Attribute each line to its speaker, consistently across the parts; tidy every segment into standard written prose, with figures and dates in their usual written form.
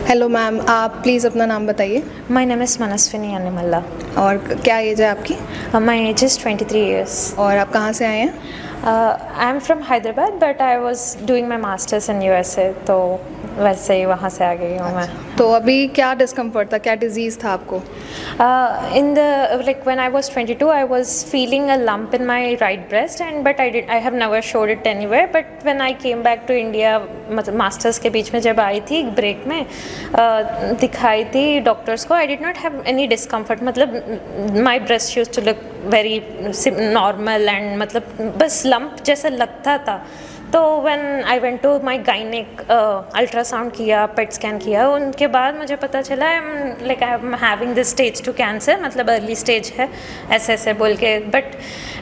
Speaker 1: Hello ma'am, आप please अपना नाम बताइए।
Speaker 2: My name is Manaswini Animalla.
Speaker 1: और क्या एज है आपकी?
Speaker 2: My age is 23 years.
Speaker 1: और आप कहाँ से आए हैं?
Speaker 2: I'm from Hyderabad, but I was doing my masters in USA, तो वैसे ही वहाँ से आ गई हूँ मैं.
Speaker 1: तो अभी क्या डिस्कम्फर्ट था, क्या डिजीज़ था आपको?
Speaker 2: When I was 22, I was feeling a lump in my right breast, I have never showed it anywhere. But when I came back to India, मतलब मास्टर्स के बीच में जब आई थी ब्रेक में, दिखाई थी डॉक्टर्स को. I did not have any discomfort. मतलब my breast used to look very normal and मतलब बस lump जैसा लगता था. तो when I went to my gynaec, ultrasound किया, पेट स्कैन किया, उनके बाद मुझे पता चला I am having this stage 2 cancer, मतलब अर्ली स्टेज है ऐसे बोल के. But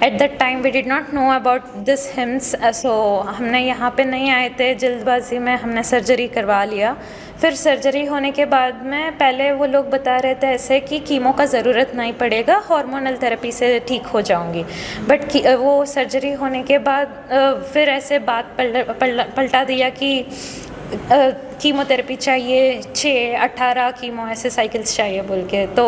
Speaker 2: at that time we did not know about this hims. So हमने यहाँ पे नहीं आए थे, जल्दबाजी में हमने सर्जरी करवा लिया. फिर सर्जरी होने के बाद में पहले वो लोग बता रहे थे ऐसे कि कीमो का ज़रूरत नहीं पड़ेगा, हार्मोनल थेरेपी से ठीक हो जाऊंगी. बट वो सर्जरी होने के बाद फिर ऐसे बात पलटा दिया कि कीमोथेरेपी चाहिए, 6-18 कीमो ऐसे साइकिल्स चाहिए बोल के. तो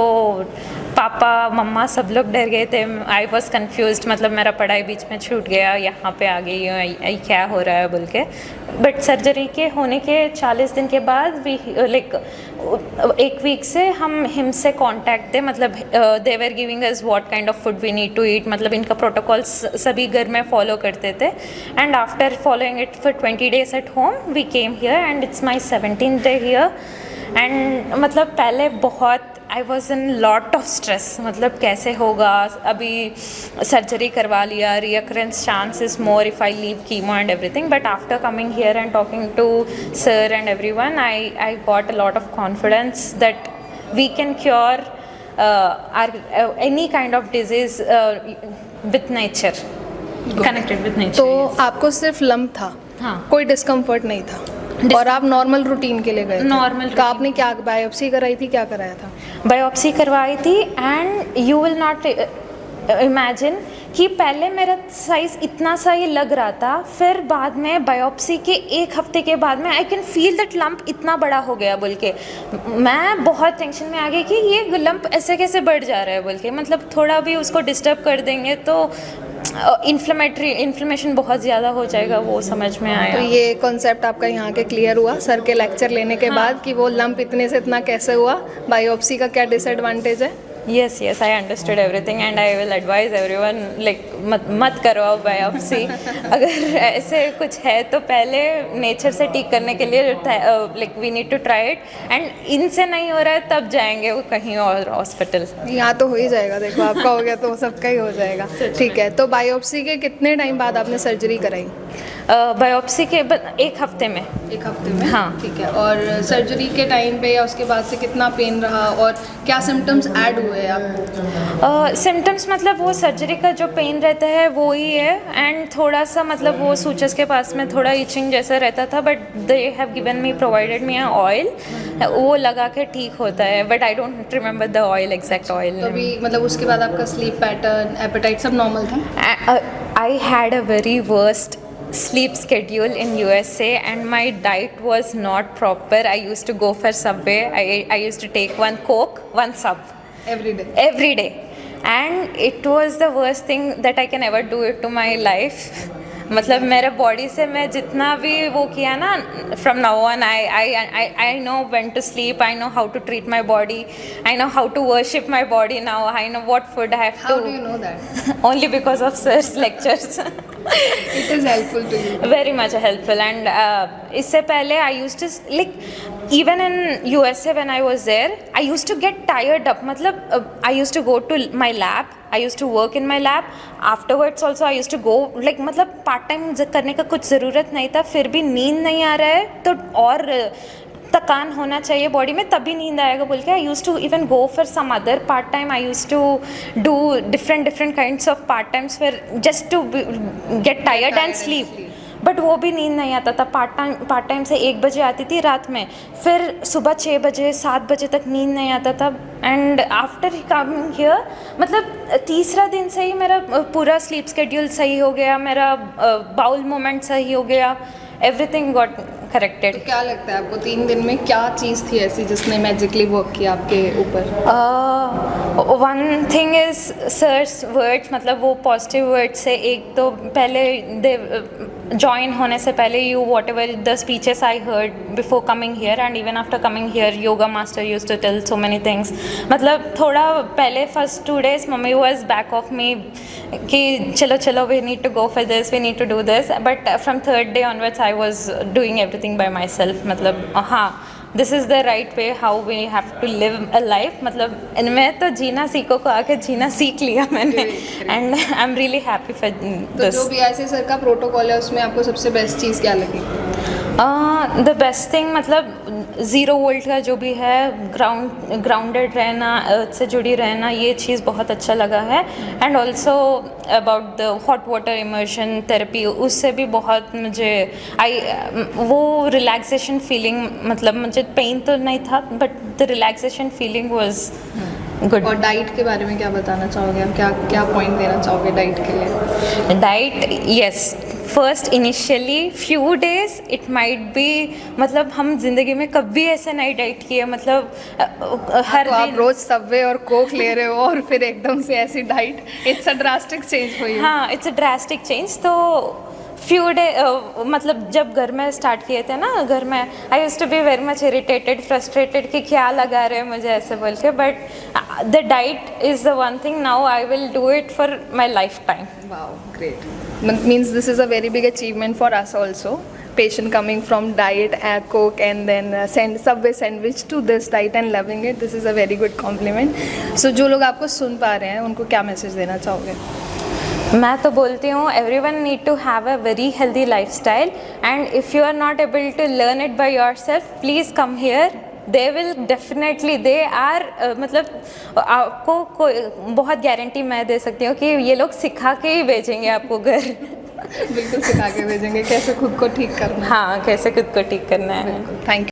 Speaker 2: पापा मम्मा सब लोग डर गए थे. आई वॉज कन्फ्यूज, मतलब मेरा पढ़ाई बीच में छूट गया, यहाँ पे आ गई हूँ, क्या हो रहा है बोल के. बट सर्जरी के होने के 40 दिन के बाद एक वीक से हम हिम से कांटेक्ट थे. मतलब they were giving us what kind of food we need to eat. मतलब इनका प्रोटोकॉल्स सभी घर में फॉलो करते थे. And after following it for 20 days at home we came here and it's my 17th day here. And मतलब पहले बहुत I was in lot of stress. मतलब कैसे होगा, अभी सर्जरी करवा लिया, recurrence chance is more if I leave chemo and everything. But after coming here and talking to sir and everyone, I got a lot of confidence that we can cure any kind of disease with nature, connected with nature.
Speaker 1: तो
Speaker 2: yes.
Speaker 1: आपको सिर्फ lump था?
Speaker 2: हाँ.
Speaker 1: कोई discomfort नहीं था? और आप नॉर्मल रूटीन के लिए गए थे?
Speaker 2: नॉर्मल.
Speaker 1: तो आपने क्या बायोप्सी कराई थी, क्या कराया था?
Speaker 2: बायोप्सी करवाई थी. And you will not imagine कि पहले मेरा साइज़ इतना सा ही लग रहा था, फिर बाद में बायोप्सी के 1 हफ्ते के बाद में I can feel that lump इतना बड़ा हो गया बोल के. मैं बहुत टेंशन में आ गई कि ये लंप ऐसे कैसे बढ़ जा रहा है बोल के. मतलब थोड़ा भी उसको डिस्टर्ब कर देंगे तो इन्फ्लेमेशन बहुत ज़्यादा हो जाएगा, वो समझ में आया.
Speaker 1: तो ये कॉन्सेप्ट आपका यहाँ के क्लियर हुआ सर के लेक्चर लेने के बाद कि वो लंप इतने से इतना कैसे हुआ, बायोप्सी का क्या डिसएडवांटेज है?
Speaker 2: Yes, I understood everything and I will advise everyone मत करवाओ बायोप्सी. अगर ऐसे कुछ है तो पहले नेचर से ठीक करने के लिए we need to try it. And इनसे नहीं हो रहा है तब जाएंगे वो कहीं और हॉस्पिटल.
Speaker 1: यहाँ तो हो ही जाएगा, देखो आपका हो गया तो सबका ही हो जाएगा. ठीक है, तो बायोप्सी के कितने टाइम बाद आपने सर्जरी कराई?
Speaker 2: बायोप्सी के 1 हफ्ते में.
Speaker 1: 1 हफ्ते में?
Speaker 2: हाँ.
Speaker 1: ठीक है. और सर्जरी के टाइम पे या उसके बाद से कितना पेन रहा और क्या सिम्टम्स ऐड हुए आपको?
Speaker 2: सिम्टम्स मतलब वो सर्जरी का जो पेन रहता है वो ही है. एंड थोड़ा सा मतलब वो सूचस के पास में थोड़ा इचिंग जैसा रहता था. But they have given me provided me oil, वो लगा के ठीक होता है. But I don't remember the oil, exact oil.
Speaker 1: अभी मतलब उसके बाद आपका स्लीप पैटर्न, एपेटाइट सब नॉर्मल था?
Speaker 2: I had a very worst sleep schedule in USA and my diet was not proper. I used to go for Subway. I used to take 1 Coke, 1 sub. Every day. And it was the worst thing that I can ever do it to my life. मतलब मेरे body से मैं जितना भी वो किया ना, from now on I know when to sleep, I know how to treat my body, I know how to worship my body now, I know what food I have to.
Speaker 1: How do you know that?
Speaker 2: Only because of sir's lectures.
Speaker 1: It is helpful to you?
Speaker 2: Very much helpful. And इससे पहले I used to even in USA when I was there, I used to get tired up. मतलब I used to go to my lab, I used to work in my lab. Afterwards also I used to go मतलब part time करने का कुछ ज़रूरत नहीं था, फिर भी नींद नहीं आ रहा है तो और थकान होना चाहिए बॉडी में तभी नींद आएगा बोल के. I use to even go for some other part time. I use to do different kinds of part times फिर just to get tired and sleep. But वो भी नींद नहीं आता था. पार्ट टाइम से 1 बजे आती थी रात में, फिर सुबह 6 बजे 7 बजे तक नींद नहीं आता था. एंड आफ्टर कमिंग हियर मतलब तीसरा दिन से ही मेरा पूरा स्लीप स्केड्यूल सही हो गया, मेरा बाउल मूवमेंट सही हो गया, एवरीथिंग गॉट करेक्टेड।
Speaker 1: तो क्या लगता है आपको 3 दिन में क्या चीज़ थी ऐसी जिसने मैजिकली वर्क किया आपके ऊपर?
Speaker 2: One thing is sir's words, मतलब वो पॉजिटिव वर्ड्स से, एक तो पहले दे ज्वाइन होने से पहले you whatever the speeches I heard before coming here and even after coming here, yoga master used to tell so many things. मतलब थोड़ा पहले first 2 days mummy was back of me कि चलो चलो we need to go for this, we need to do this, but from 3rd day onwards I was doing everything by myself. मतलब हाँ, this is the right way how we have to live a life. मतलब इनमें तो जीना सीखो को आके जीना सीख लिया मैंने, and I am really happy for
Speaker 1: तो
Speaker 2: दिस।
Speaker 1: जो BIC सर का प्रोटोकॉल है उसमें आपको सबसे बेस्ट चीज़ क्या लगी?
Speaker 2: द बेस्ट थिंग, मतलब 0 वोल्ट का जो भी है, ग्राउंडेड रहना, अर्थ से जुड़ी रहना, ये चीज़ बहुत अच्छा लगा है। And also about the hot water immersion therapy, उससे भी बहुत मुझे वो रिलैक्सेशन फीलिंग, मतलब मुझे पेन तो नहीं था but the relaxation feeling was good.
Speaker 1: और डाइट के बारे में क्या बताना चाहोगे आप? क्या क्या पॉइंट देना चाहोगे डाइट के लिए?
Speaker 2: Diet, yes, first initially few days it might be, मतलब हम जिंदगी में कभी ऐसे नहीं डाइट किए, मतलब हर
Speaker 1: तो आप
Speaker 2: दिन।
Speaker 1: रोज सबवे और कोक ले रहे हो और फिर एकदम से ऐसी diet, it's a drastic change for you.
Speaker 2: हाँ, इट्स अ ड्रास्टिक चेंज। तो फ्यू डे मतलब जब घर में स्टार्ट किए थे ना, घर में I used to be very much irritated, frustrated कि क्या लगा रहे हैं मुझे ऐसे बोल के, but the diet is the one thing, now I will do it for my lifetime.
Speaker 1: Wow, great. Means this is a very big achievement for us also. Patient coming from diet, Coke, and then Subway sandwich to this diet and loving it. This is a very good compliment. So जो लोग आपको सुन पा रहे हैं उनको क्या message देना चाहोगे?
Speaker 2: मैं तो बोलती हूँ everyone need to have a very healthy lifestyle, and if you are not able to learn it by yourself, please come here. They will definitely, they are, मतलब आपको कोई बहुत गारंटी मैं दे सकती हूँ कि ये लोग सिखा के ही भेजेंगे आपको घर।
Speaker 1: बिल्कुल सिखा के भेजेंगे कैसे खुद को ठीक करना है।
Speaker 2: हाँ, कैसे खुद को ठीक करना है।
Speaker 1: Thank you.